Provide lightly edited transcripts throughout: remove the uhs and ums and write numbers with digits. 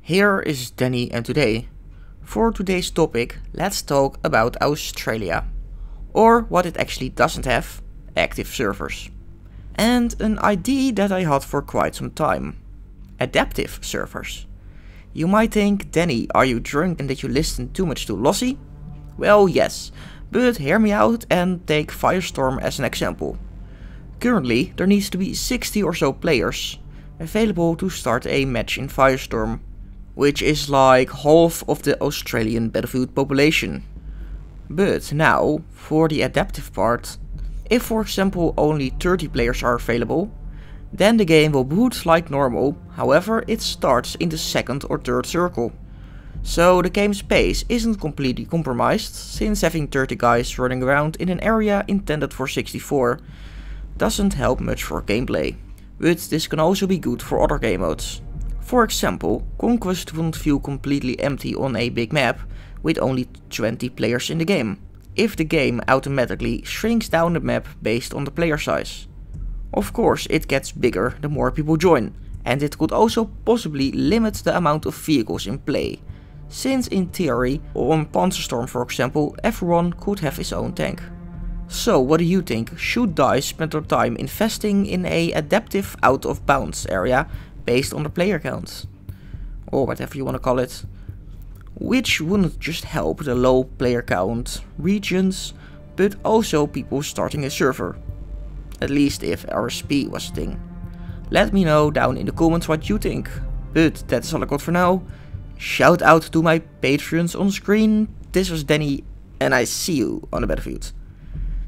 Here is Danny, and today, for today's topic, let's talk about Australia, or what it actually doesn't have, active servers. And an idea that I had for quite some time, adaptive servers. You might think, Danny, are you drunk and did you listen too much to Lossy? Well, yes, but hear me out and take Firestorm as an example. Currently, there needs to be 60 or so players available to start a match in Firestorm, which is like half of the Australian Battlefield population. But now, for the adaptive part, if for example only 30 players are available, then the game will boot like normal, however it starts in the second or third circle. So the game's pace isn't completely compromised, since having 30 guys running around in an area intended for 64 doesn't help much for gameplay. But this can also be good for other game modes. For example, Conquest wouldn't feel completely empty on a big map with only 20 players in the game, if the game automatically shrinks down the map based on the player size. Of course, it gets bigger the more people join, and it could also possibly limit the amount of vehicles in play, since in theory, on Panzerstorm for example, everyone could have his own tank. So what do you think? Should DICE spend their time investing in a adaptive out of bounds area based on the player count, or whatever you want to call it, which wouldn't just help the low player count regions, but also people starting a server, at least if RSP was a thing? Let me know down in the comments what you think. But that's all I got for now. Shout out to my Patreons on screen. This was Danny, and I see you on the battlefield.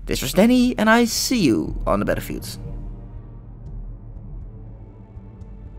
This was Danny, and I see you on the battlefield.